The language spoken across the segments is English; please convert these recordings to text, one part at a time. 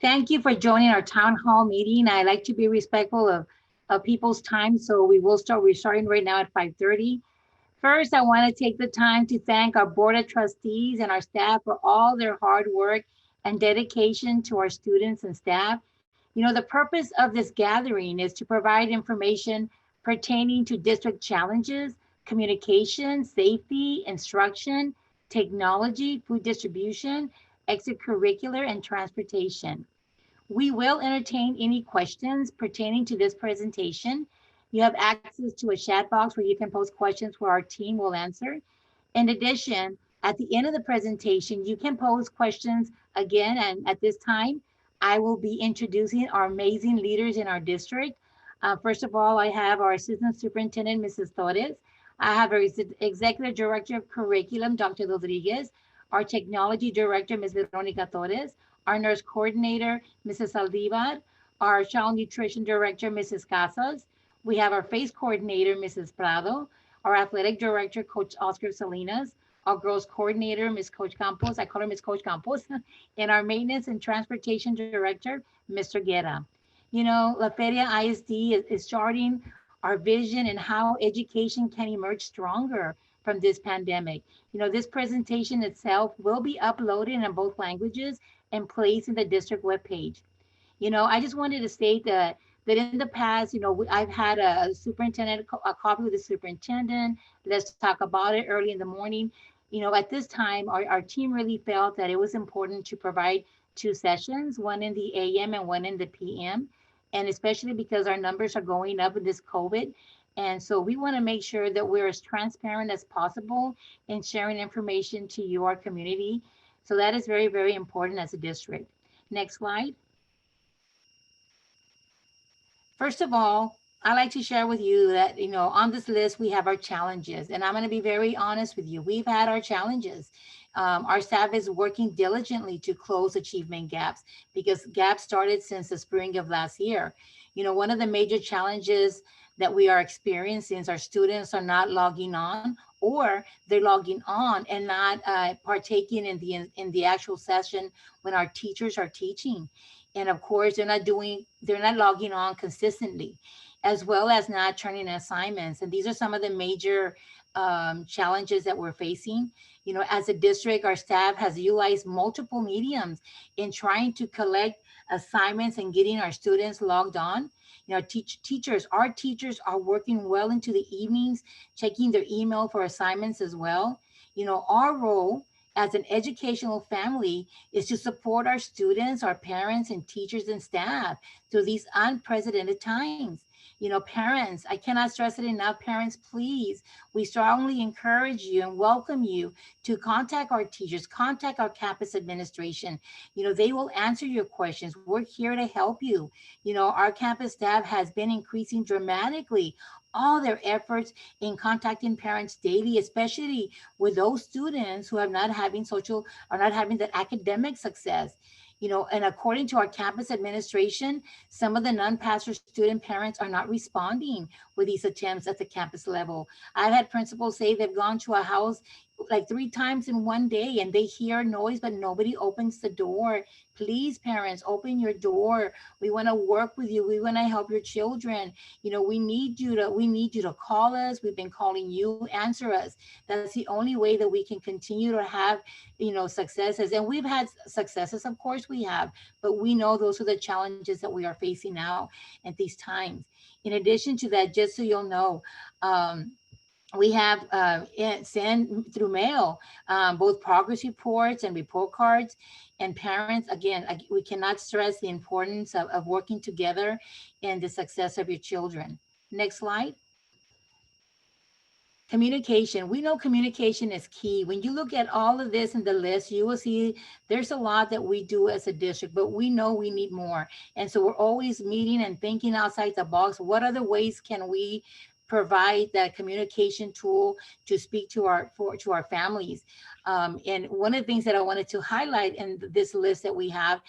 Thank you for joining our town hall meeting. I like to be respectful of people's time, so we're starting right now at 5:30. First, I want to take the time to thank our board of trustees and our staff for all their hard work and dedication to our students and staff. You know, the purpose of this gathering is to provide information pertaining to district challenges, communication, safety, instruction, technology, food distribution, extracurricular, and transportation. We will entertain any questions pertaining to this presentation. You have access to a chat box where you can post questions where our team will answer. In addition, at the end of the presentation, you can pose questions again. And at this time, I will be introducing our amazing leaders in our district. First of all, I have our Assistant Superintendent, Mrs. Torres. I have our Executive Director of Curriculum, Dr. Rodriguez. Our Technology Director, Ms. Veronica Torres. Our Nurse Coordinator, Mrs. Saldivar. Our Child Nutrition Director, Mrs. Casas. We have our Face Coordinator, Mrs. Prado. Our athletic director, Coach Oscar Salinas, our girls coordinator, Ms. Coach Campos, I call her Ms. Coach Campos, and our maintenance and transportation director, Mr. Guerra. You know, La Feria ISD is starting our vision and how education can emerge stronger from this pandemic. You know, this presentation itself will be uploaded in both languages and placed in the district webpage. You know, I just wanted to state that in the past, you know, I've had a superintendent, a coffee with the superintendent. Let's talk about it early in the morning. You know, at this time, our team really felt that it was important to provide two sessions, one in the AM and one in the PM. And especially because our numbers are going up with this COVID. And so we want to make sure that we're as transparent as possible in sharing information to you, our community. So that is very, very important as a district. Next slide. First of all, I like to share with you that, you know, on this list, we have our challenges. And I'm going to be very honest with you. We've had our challenges. Our staff is working diligently to close achievement gaps because gaps started since the spring of last year. You know, one of the major challenges that we are experiencing is our students are not logging on, or they're logging on and not partaking in the actual session when our teachers are teaching. And of course, they're not logging on consistently, as well as not turning in assignments. And these are some of the major challenges that we're facing. You know, as a district, our staff has utilized multiple mediums in trying to collect assignments and getting our students logged on. You know, our teachers are working well into the evenings, checking their email for assignments as well. You know, our role as an educational family is to support our students, our parents, and teachers and staff through these unprecedented times. You know, parents, I cannot stress it enough. Parents, please, we strongly encourage you and welcome you to contact our teachers, contact our campus administration. You know, they will answer your questions. We're here to help you. You know, our campus staff has been increasing dramatically all their efforts in contacting parents daily, especially with those students who are not having that academic success. You know, and according to our campus administration, some of the non-pastor student parents are not responding with these attempts at the campus level. I've had principals say they've gone to a house like 3 times in one day and they hear noise, but nobody opens the door. Please, parents, open your door. We want to work with you. We want to help your children. You know, we need you to call us. We've been calling you, answer us. That's the only way that we can continue to have, you know, successes. And we've had successes, of course we have, but we know those are the challenges that we are facing now at these times. In addition to that, just so you'll know, we have sent through mail both progress reports and report cards. And parents, again, we cannot stress the importance of working together and the success of your children. Next slide. Communication. We know communication is key. When you look at all of this in the list, you will see there's a lot that we do as a district, but we know we need more. And so we're always meeting and thinking outside the box. What other ways can we provide that communication tool to speak to our families? And one of the things that I wanted to highlight in this list that we have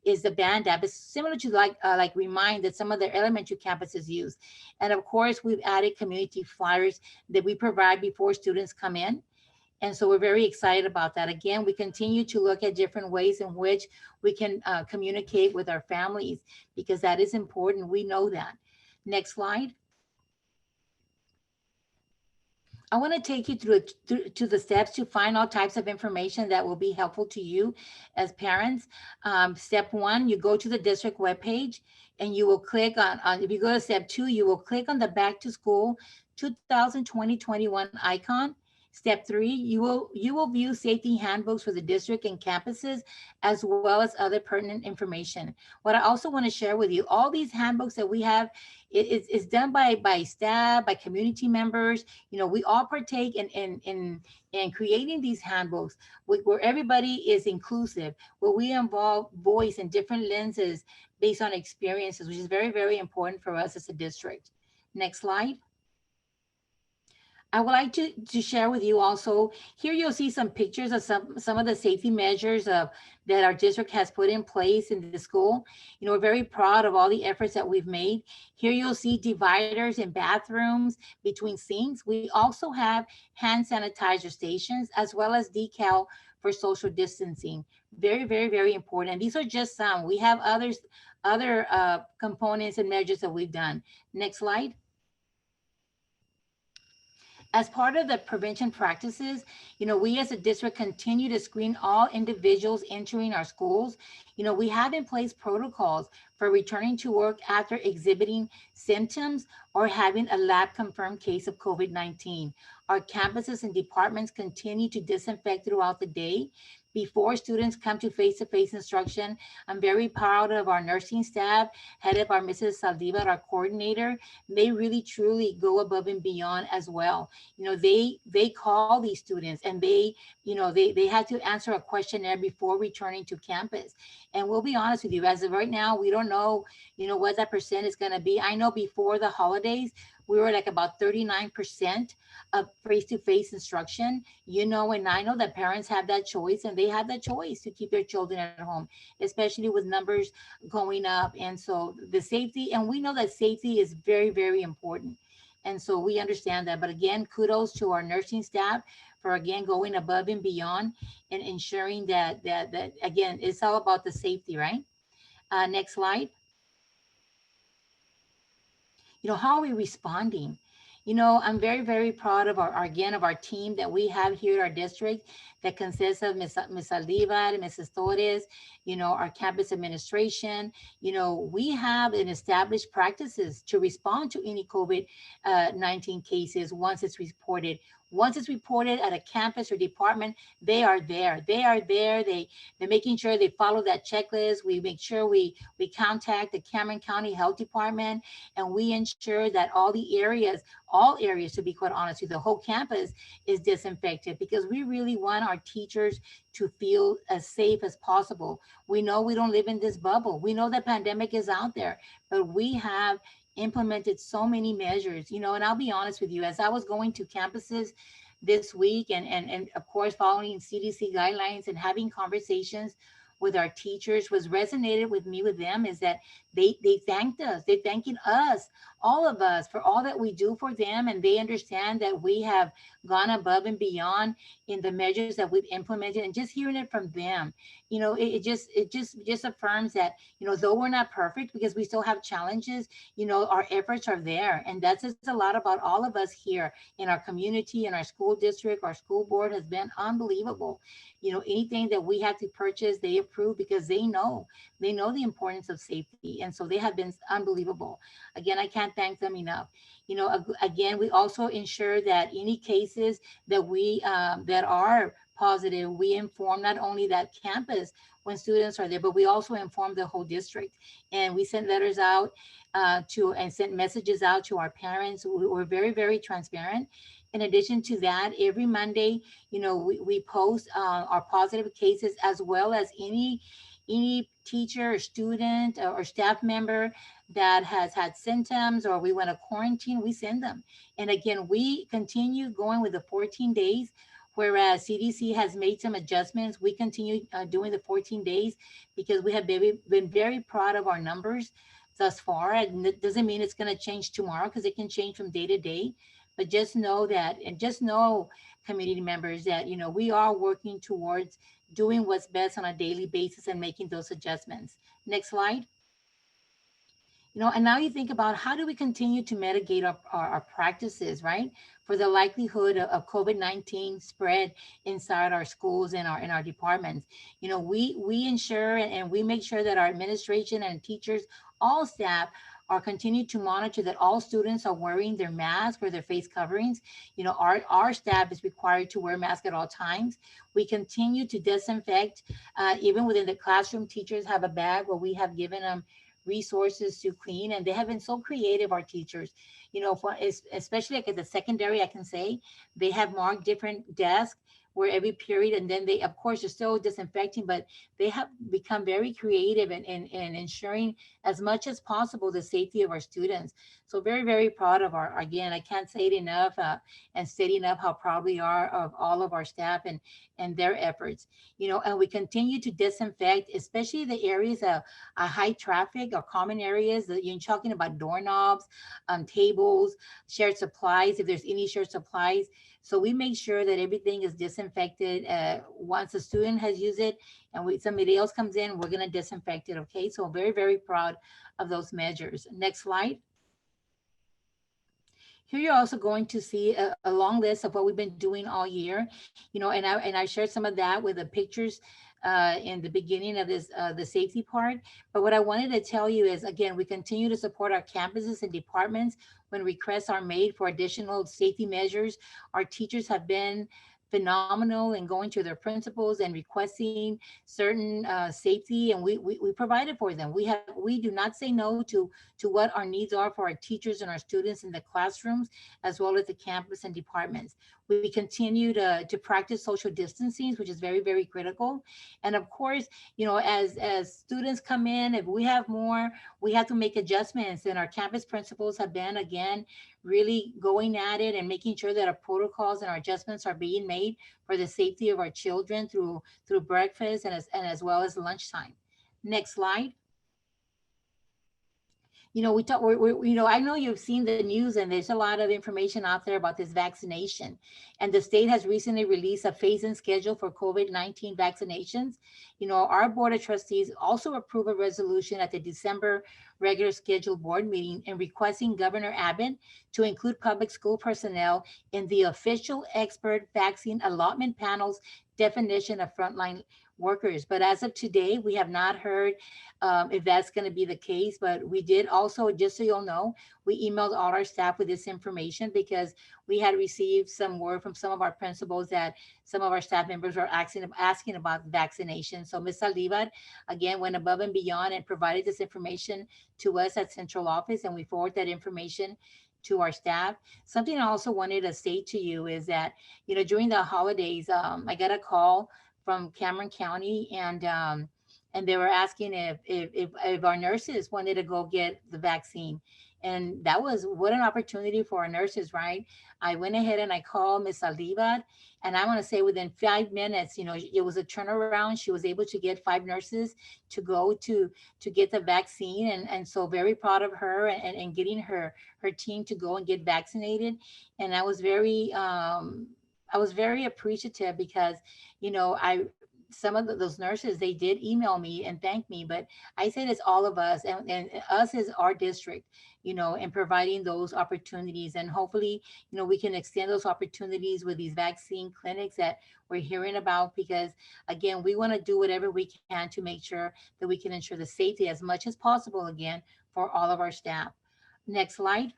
is the band app. It's similar to like Remind that some of the elementary campuses use. And of course, we've added community flyers that we provide before students come in. And so we're very excited about that. Again, we continue to look at different ways in which we can communicate with our families, because that is important. We know that. Next slide. I want to take you to the steps to find all types of information that will be helpful to you as parents. Step one, you go to the district webpage and you will click on, if you go to step two, you will click on the Back to School 2020-21 icon. Step three, you will view safety handbooks for the district and campuses, as well as other pertinent information. What I also want to share with you, all these handbooks that we have, it's done by staff, by community members. We all partake in creating these handbooks where everybody is inclusive, where we involve voice and different lenses based on experiences, which is very, very important for us as a district. Next slide. I would like to share with you also, here you'll see some pictures of some of the safety measures that our district has put in place in the school. We're very proud of all the efforts that we've made. Here you'll see dividers in bathrooms between sinks. We also have hand sanitizer stations, as well as decal for social distancing. Very, very, very important. And these are just some. We have other components and measures that we've done. Next slide. As part of the prevention practices, we as a district continue to screen all individuals entering our schools. We have in place protocols for returning to work after exhibiting symptoms or having a lab confirmed case of COVID-19. Our campuses and departments continue to disinfect throughout the day before students come to face-to-face instruction. I'm very proud of our nursing staff, headed by Mrs. Saldivar, our coordinator. They really truly go above and beyond as well. They call these students, and they had to answer a questionnaire before returning to campus. And we'll be honest with you, as of right now, we don't know, what that percent is going to be. I know before the holidays, we were like about 39% of face-to-face instruction, and I know that parents have that choice, and they have that choice to keep their children at home, especially with numbers going up. And so the safety, and we know that safety is very, very important. And so we understand that. But again, kudos to our nursing staff for, again, going above and beyond and ensuring that again, it's all about the safety, right? Next slide. How are we responding? I'm very, very proud of our team that we have here at our district, that consists of Ms. Aldivar, Mrs. Torres, our campus administration. We have an established practices to respond to any COVID-19 cases once it's reported. Once it's reported at a campus or department, they are there. They're making sure they follow that checklist. We make sure we contact the Cameron County Health Department, and we ensure that all areas, to be quite honest with you, the whole campus is disinfected, because we really want our teachers to feel as safe as possible. We know we don't live in this bubble. We know the pandemic is out there, but we have implemented so many measures, and I'll be honest with you, as I was going to campuses this week and of course following CDC guidelines and having conversations with our teachers, was resonated with me with them is that they thanked us. They're thanking us, all of us, for all that we do for them, and they understand that we have gone above and beyond in the measures that we've implemented. And just hearing it from them, it just affirms that, though we're not perfect, because we still have challenges, our efforts are there. And that says a lot about all of us here in our community, in our school district. Our school board has been unbelievable. Anything that we have to purchase, they approve, because they know the importance of safety. And so they have been unbelievable. Again, I can't thank them enough. Again, we also ensure that any cases that that are positive, we inform not only that campus when students are there, but we also inform the whole district. And we send letters out and sent messages out to our parents. We're very, very transparent. In addition to that, every Monday, we post our positive cases, as well as any teacher or student or staff member that has had symptoms, or we want to quarantine, we send them. And again, we continue going with the 14 days, whereas CDC has made some adjustments. We continue doing the 14 days because we have been very proud of our numbers thus far. And it doesn't mean it's going to change tomorrow, because it can change from day to day. But just know that, and just know, community members, that, we are working towards doing what's best on a daily basis and making those adjustments. Next slide. And now you think about, how do we continue to mitigate our practices, right? For the likelihood of COVID-19 spread inside our schools and our in our departments. We ensure and we make sure that our administration and teachers, all staff, are continue to monitor that all students are wearing their masks or their face coverings. Our staff is required to wear masks at all times. We continue to disinfect, even within the classroom. Teachers have a bag where we have given them resources to clean, and they have been so creative, our teachers. Especially like at the secondary, I can say they have marked different desks where every period, and then they, of course, are still disinfecting, but they have become very creative in ensuring as much as possible the safety of our students. So very, very proud of our, again, I can't say it enough, and state enough how proud we are of all of our staff and their efforts. And we continue to disinfect, especially the areas of high traffic or common areas that you're talking about: doorknobs, tables, shared supplies, if there's any shared supplies. So we make sure that everything is disinfected. Once a student has used it and somebody else comes in, we're going to disinfect it. Okay. So very, very proud of those measures. Next slide. Here you're also going to see a long list of what we've been doing all year, and I shared some of that with the pictures in the beginning of this, the safety part. But what I wanted to tell you is, again, we continue to support our campuses and departments when requests are made for additional safety measures. Our teachers have been phenomenal in going to their principals and requesting certain safety, and we provide it for them. We do not say no to what our needs are for our teachers and our students in the classrooms, as well as the campus and departments. We continue to practice social distancing, which is very, very critical. And of course, as students come in, if we have more, we have to make adjustments. And our campus principals have been, again, really going at it and making sure that our protocols and our adjustments are being made for the safety of our children through breakfast and as well as lunchtime. Next slide. We talk, I know you've seen the news, and there's a lot of information out there about this vaccination. And the state has recently released a phase-in schedule for COVID-19 vaccinations. Our Board of Trustees also approved a resolution at the December regular scheduled board meeting and requesting Governor Abbott to include public school personnel in the official expert vaccine allotment panel's definition of frontline workers. But as of today, we have not heard if that's going to be the case. But we did also, just so you'll know, we emailed all our staff with this information because we had received some word from some of our principals that some of our staff members were asking about vaccination. So Ms. Saldivar, again, went above and beyond and provided this information to us at central office, and we forward that information to our staff. Something I also wanted to say to you is that, during the holidays, I got a call from Cameron County, and they were asking if our nurses wanted to go get the vaccine. And that was, what an opportunity for our nurses, right? I went ahead and I called Miss Saldivar, and I want to say within 5 minutes, it was a turnaround. She was able to get 5 nurses to go to get the vaccine. And so very proud of her and getting her team to go and get vaccinated. And I was very appreciative because, some of those nurses, they did email me and thank me, but I said it's all of us, and us is our district, and providing those opportunities. And hopefully, we can extend those opportunities with these vaccine clinics that we're hearing about, because again, we want to do whatever we can to make sure that we can ensure the safety as much as possible, again, for all of our staff. Next slide.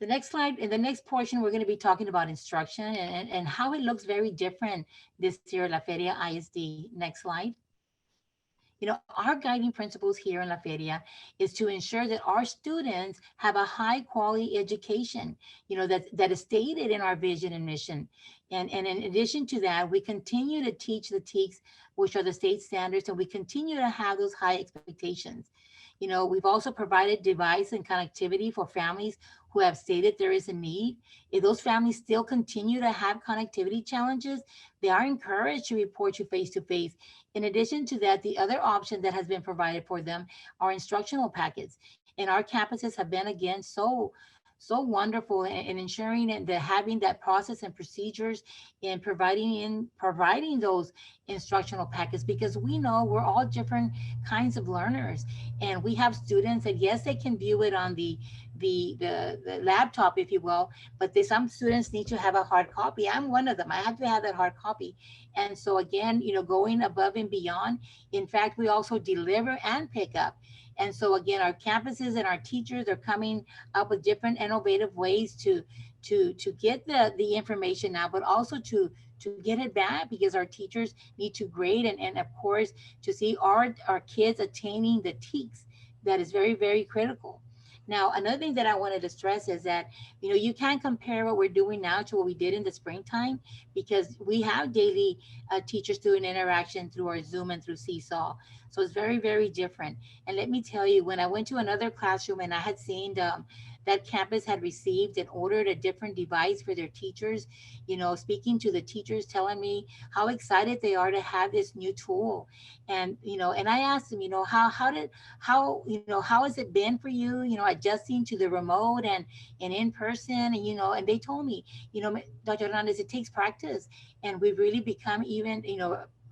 The next slide, in the next portion, we're going to be talking about instruction and how it looks very different this year at La Feria ISD. Next slide. Our guiding principles here in La Feria is to ensure that our students have a high quality education, that is stated in our vision and mission. And in addition to that, we continue to teach the TEKS, which are the state standards, and we continue to have those high expectations. We've also provided device and connectivity for families who have stated there is a need. If those families still continue to have connectivity challenges, they are encouraged to report you face to face. In addition to that, the other option that has been provided for them are instructional packets. And our campuses have been, again, so so wonderful in ensuring and the having that process and procedures in providing those instructional packets, because we know we're all different kinds of learners, and we have students that, yes, they can view it on the laptop, if you will, but some students need to have a hard copy. I'm one of them. I have to have that hard copy. And so again, going above and beyond. In fact, we also deliver and pick up. And so again, our campuses and our teachers are coming up with different innovative ways to get the information out, but also to get it back, because our teachers need to grade and of course to see our kids attaining the TEKS. That is very, very critical. Now, another thing that I wanted to stress is that, you can't compare what we're doing now to what we did in the springtime, because we have daily teacher-student interaction through our Zoom and through Seesaw. So it's very, very different. And let me tell you, when I went to another classroom and I had seen that campus had received and ordered a different device for their teachers, speaking to the teachers, telling me how excited they are to have this new tool. And I asked them, how has it been for you, adjusting to the remote and in person, and they told me, Dr. Hernandez, it takes practice, and we've really become even,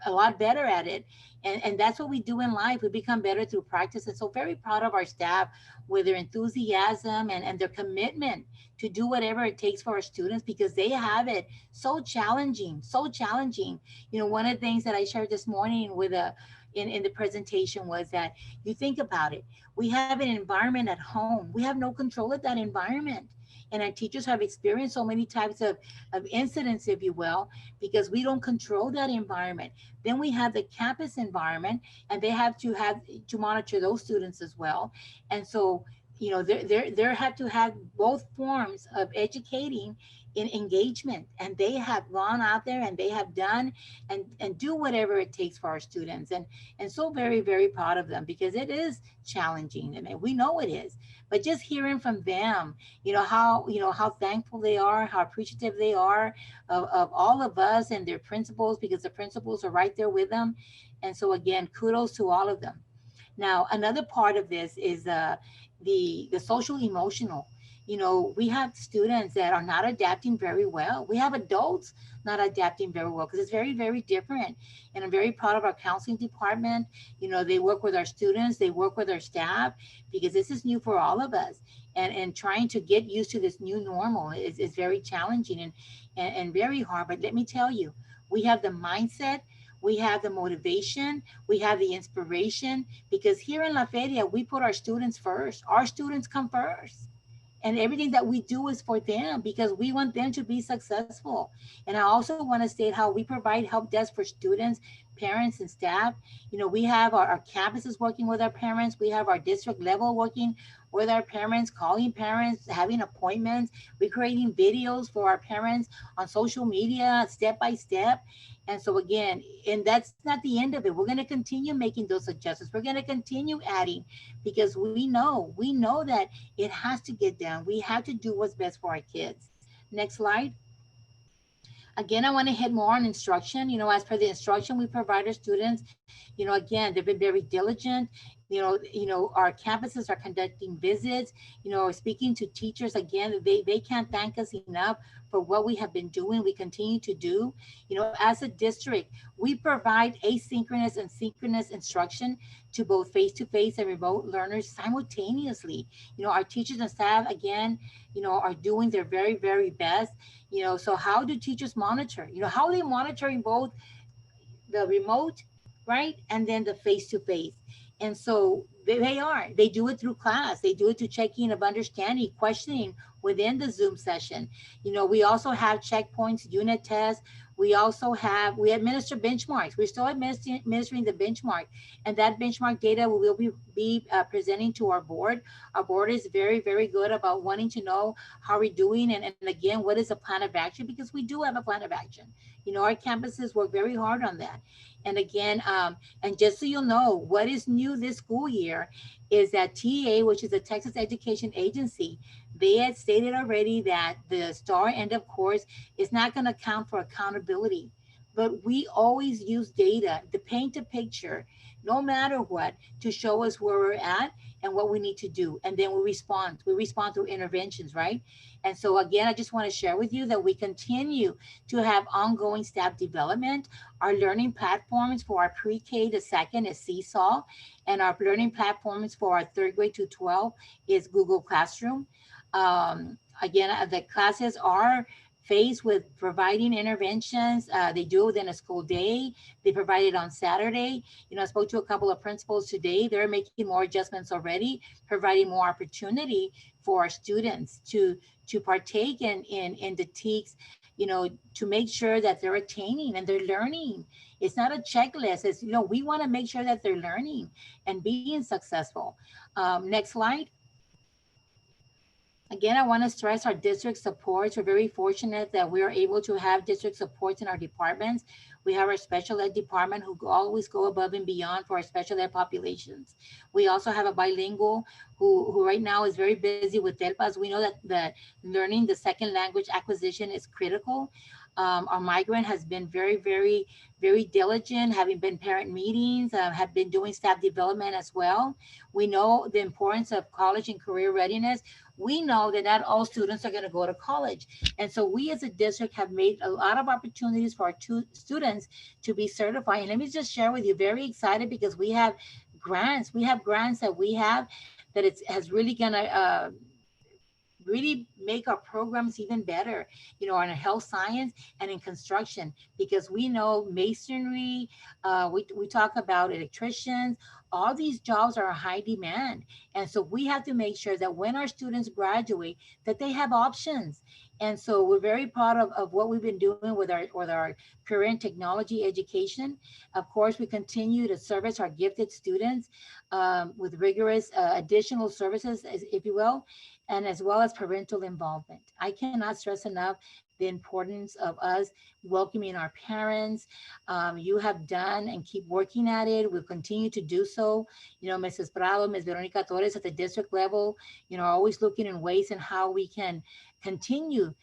a lot better at it. And that's what we do in life. We become better through practice. And so very proud of our staff with their enthusiasm and their commitment to do whatever it takes for our students, because they have it so challenging, so challenging. One of the things that I shared this morning in the presentation was that, you think about it, we have an environment at home. We have no control of that environment. And our teachers have experienced so many types of incidents, if you will, because we don't control that environment. Then we have the campus environment, and they have to monitor those students as well. And so, they have to have both forms of educating in engagement, and they have gone out there and they have done and do whatever it takes for our students, and so very, very proud of them, because it is challenging. I mean, we know it is, but just hearing from them, how thankful they are, how appreciative they are of all of us and their principals, because the principals are right there with them. And so again, kudos to all of them. Now, another part of this is the social emotional. We have students that are not adapting very well. We have adults not adapting very well, because it's very, very different. And I'm very proud of our counseling department. They work with our students, they work with our staff, because this is new for all of us. And trying to get used to this new normal is very challenging and very hard. But let me tell you, we have the mindset, we have the motivation, we have the inspiration, because here in La Feria, we put our students first. Our students come first. And everything that we do is for them, because we want them to be successful. And I also want to state how we provide help desk for students, parents, and staff. We have our campuses working with our parents. We have our district level working with our parents, calling parents, having appointments. We're creating videos for our parents on social media, step by step. And so again, and that's not the end of it. We're going to continue making those adjustments. We're going to continue adding, because we know that it has to get done. We have to do what's best for our kids. Next slide. Again, I want to hit more on instruction. As per the instruction we provide our students, again, they've been very diligent. Our campuses are conducting visits, speaking to teachers. Again, they can't thank us enough for what we have been doing. We continue to do. As a district, we provide asynchronous and synchronous instruction to both face-to-face and remote learners simultaneously. Our teachers and staff, again, are doing their very, very best. So how do teachers monitor? How are they monitoring both the remote, right? And then the face to face. And so they do it through class. They do it to checking of understanding, questioning within the Zoom session. We also have checkpoints, unit tests. We administer benchmarks. We're still administering the benchmark, and that benchmark data we will be presenting to our board. Our board is very, very good about wanting to know how we're doing, and again, what is a plan of action, because we do have a plan of action. Our campuses work very hard on that. And again, and just so you'll know, what is new this school year is that TA, which is the Texas Education Agency, they had stated already that the STAR end of course is not going to count for accountability. but we always use data to paint a picture, no matter what, to show us where we're at and what we need to do. And then we respond. We respond through interventions, right? And so, again, I just want to share with you that we continue to have ongoing staff development. Our learning platforms for our pre-K to second is Seesaw, and our learning platforms for our third grade to 12 is Google Classroom. Again, the classes are faced with providing interventions. They do it within a school day. They provide it on Saturday. I spoke to a couple of principals today. They're making more adjustments already, providing more opportunity for our students to partake in the TEKS, to make sure that they're attaining and they're learning. It's not a checklist. It's, we want to make sure that they're learning and being successful. Next slide. Again, I want to stress our district supports. We're very fortunate that we are able to have district supports in our departments. We have our special ed department who always go above and beyond for our special ed populations. We also have a bilingual who right now is very busy with TELPAs. We know that learning the second language acquisition is critical. Our migrant has been very, very, very diligent, having been parent meetings, have been doing staff development as well. We know the importance of college and career readiness. We know that not all students are going to go to college. And so we as a district have made a lot of opportunities for our students to be certified. And let me just share with you, very excited because we have grants. We have grants that we have that has really going to really make our programs even better, on a health science and in construction, because we know masonry, we talk about electricians, all these jobs are a high demand. And so we have to make sure that when our students graduate, that they have options. And so we're very proud of what we've been doing with our career and technology education. Of course, we continue to service our gifted students with rigorous additional services, if you will, and as well as parental involvement. I cannot stress enough the importance of us welcoming our parents. You have done and keep working at it. We'll continue to do so. Mrs. Prado, Ms. Veronica Torres at the district level, are always looking in ways and how we can continue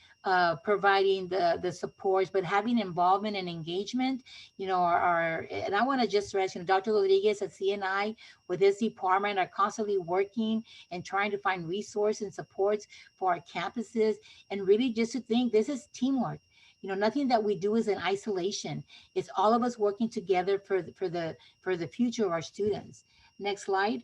providing the supports, but having involvement and engagement, and I want to just stress, Dr. Rodriguez at CNI with his department are constantly working and trying to find resources and supports for our campuses. And really just to think this is teamwork. Nothing that we do is in isolation. It's all of us working together for the future of our students. Next slide.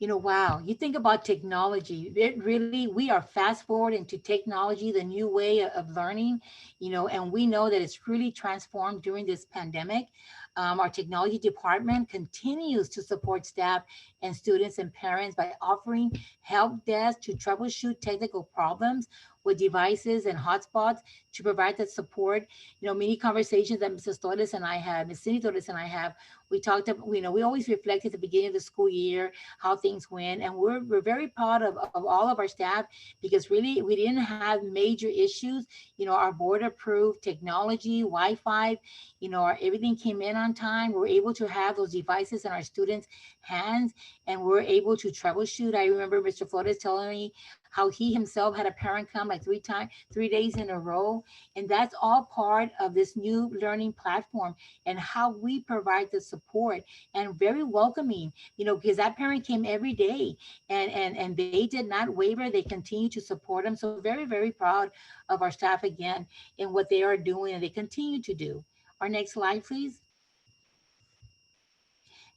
Wow, you think about technology, it really, we are fast forward into technology, the new way of learning, and we know that it's really transformed during this pandemic. Our technology department continues to support staff and students and parents by offering help desk to troubleshoot technical problems with devices and hotspots to provide that support. Many conversations that Mrs. Torres and I have, Ms. Cindy Torres and I have, we talked about, we always reflect at the beginning of the school year how things went. And we're very proud of all of our staff because really we didn't have major issues. Our board approved technology, Wi-Fi, everything came in on time. We're able to have those devices in our students' hands and we're able to troubleshoot. I remember Mr. Flores telling me how he himself had a parent come like 3 days in a row. And that's all part of this new learning platform and how we provide the support and very welcoming, because that parent came every day and they did not waver. They continue to support them. So very, very proud of our staff again in what they are doing and they continue to do. Our next slide, please.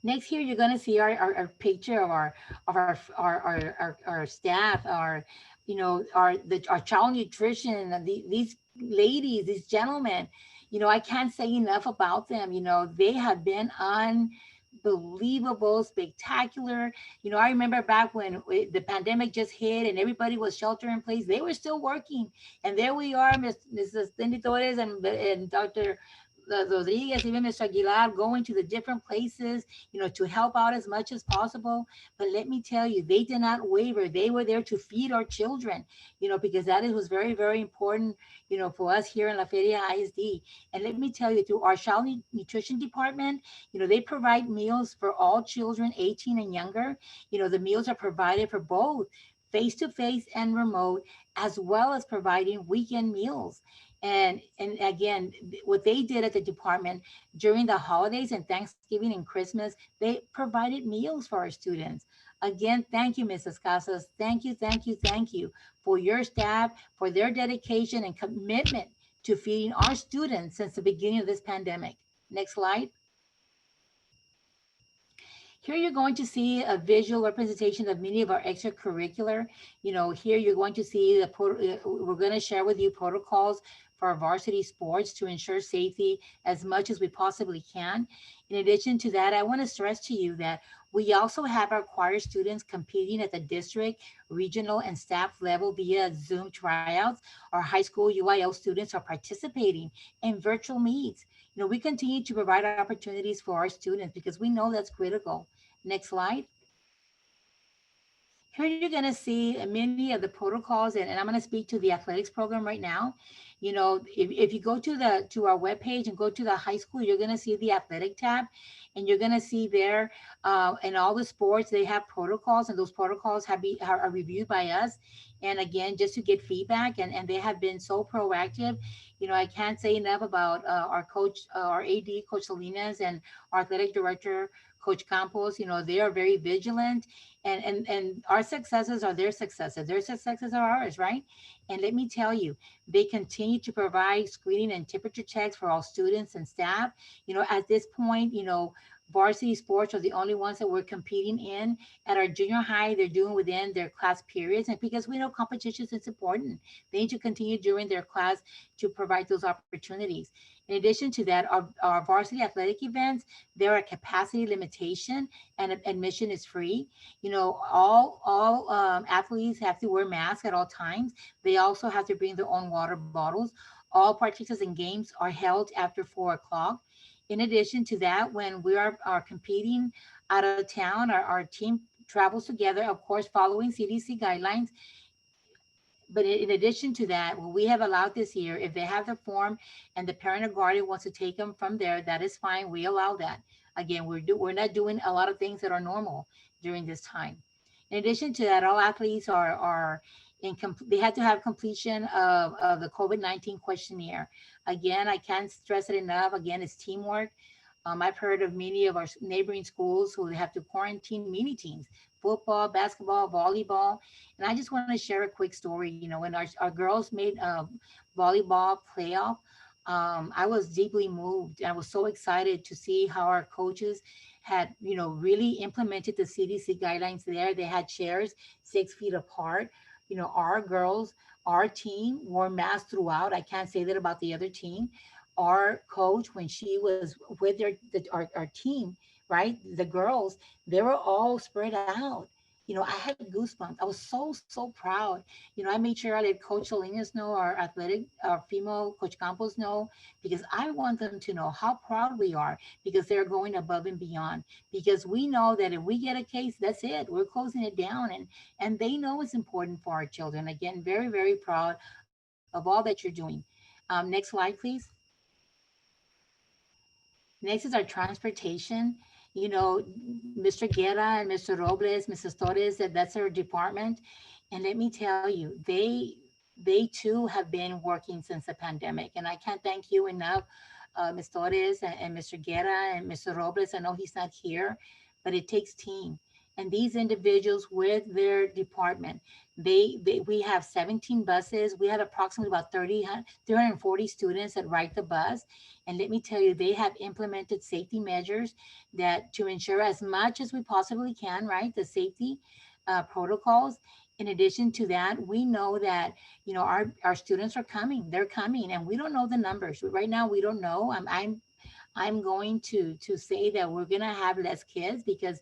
Next here, you're going to see our picture of our staff, our child nutrition, and these ladies, these gentlemen. I can't say enough about them. They have been unbelievable, spectacular. I remember back when the pandemic just hit and everybody was shelter in place, they were still working. And there we are, Mrs. Cindy Torres and Dr. Rodriguez, even Mr. Aguilar, going to the different places, to help out as much as possible. But let me tell you, they did not waver. They were there to feed our children, because that was very, very important, for us here in La Feria ISD. And let me tell you, through our child nutrition department, they provide meals for all children 18 and younger. The meals are provided for both face-to-face and remote, as well as providing weekend meals. And again, what they did at the department during the holidays and Thanksgiving and Christmas, they provided meals for our students. Again, thank you, Mrs. Casas. Thank you, thank you, thank you for your staff, for their dedication and commitment to feeding our students since the beginning of this pandemic. Next slide. Here you're going to see a visual representation of many of our extracurricular. Here you're going to see we're going to share with you protocols for our varsity sports to ensure safety as much as we possibly can. In addition to that, I want to stress to you that we also have our choir students competing at the district, regional, and staff level via Zoom tryouts. Our high school UIL students are participating in virtual meets. We continue to provide opportunities for our students because we know that's critical. Next slide. Here you're going to see many of the protocols, and I'm going to speak to the athletics program right now. If you go to our webpage and go to the high school, you're going to see the athletic tab, and you're going to see there in all the sports they have protocols, and those protocols are reviewed by us. And again, just to get feedback, and they have been so proactive. I can't say enough about our coach, our AD, Coach Salinas, and our athletic director, Coach Campos. They are very vigilant, and our successes are their successes. Their successes are ours, right? And let me tell you, they continue to provide screening and temperature checks for all students and staff. At this point, varsity sports are the only ones that we're competing in. At our junior high, they're doing within their class periods. And because we know competition is important, they need to continue during their class to provide those opportunities. In addition to that, our varsity athletic events, there are capacity limitation and admission is free. All athletes have to wear masks at all times. They also have to bring their own water bottles. All participants in games are held after 4 o'clock. In addition to that, when we are competing out of town, our team travels together, of course, following CDC guidelines. But in addition to that, what we have allowed this year, if they have the form and the parent or guardian wants to take them from there, that is fine. We allow that. Again, we're not doing a lot of things that are normal during this time. In addition to that, all athletes they had to have completion of the COVID-19 questionnaire. Again, I can't stress it enough. Again, it's teamwork. I've heard of many of our neighboring schools who have to quarantine mini teams, football, basketball, volleyball. And I just want to share a quick story. When our girls made a volleyball playoff, I was deeply moved. I was so excited to see how our coaches had, really implemented the CDC guidelines there. They had chairs 6 feet apart. Our girls, our team wore masks throughout. I can't say that about the other team. Our coach, when she was with our team, right, the girls, they were all spread out. I had goosebumps. I was so proud. I made sure I let Coach Salinas know, our female Coach Campos know, because I want them to know how proud we are because they're going above and beyond. Because we know that if we get a case, that's it. We're closing it down, and they know it's important for our children. Again, very, very proud of all that you're doing. Next slide, please. Next is our transportation. Mr. Guerra and Mr. Robles, Mrs. Torres, that's our department. And let me tell you, they too have been working since the pandemic. And I can't thank you enough, Ms. Torres and Mr. Guerra and Mr. Robles. I know he's not here, but it takes team. And these individuals with their department, we have 17 buses. We have approximately about 340 students that ride the bus. And let me tell you, they have implemented safety measures that to ensure as much as we possibly can, right? The safety protocols. In addition to that, we know that, our students are coming, they're coming, and we don't know the numbers. Right now, we don't know. I'm going to say that we're going to have less kids because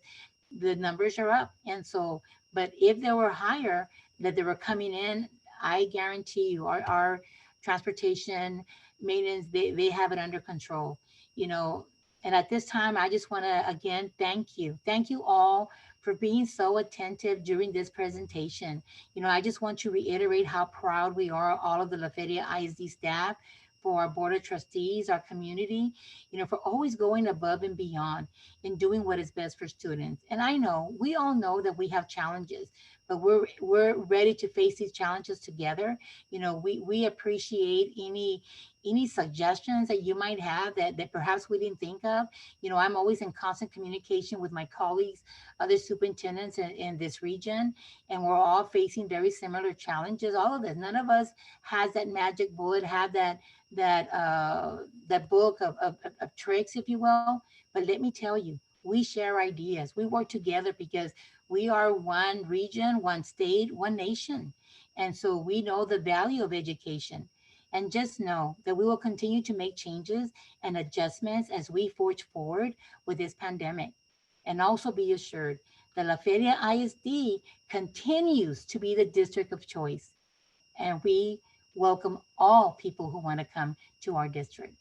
the numbers are up. And so, but if they were higher, that they were coming in, I guarantee you our transportation maintenance, they have it under control, you know. And at this time, I just want to again thank you. Thank you all for being so attentive during this presentation. I just want to reiterate how proud we are, all of the La Feria ISD staff, for our board of trustees, our community, for always going above and beyond and doing what is best for students. And I know, we all know that we have challenges, but we're ready to face these challenges together. We appreciate any suggestions that you might have that perhaps we didn't think of. I'm always in constant communication with my colleagues, other superintendents in this region, and we're all facing very similar challenges. All of this, none of us has that magic bullet, have that book of tricks, if you will. But let me tell you, we share ideas. We work together because we are one region, one state, one nation. And so we know the value of education. And just know that we will continue to make changes and adjustments as we forge forward with this pandemic. And also be assured that La Feria ISD continues to be the district of choice. And we welcome all people who want to come to our district.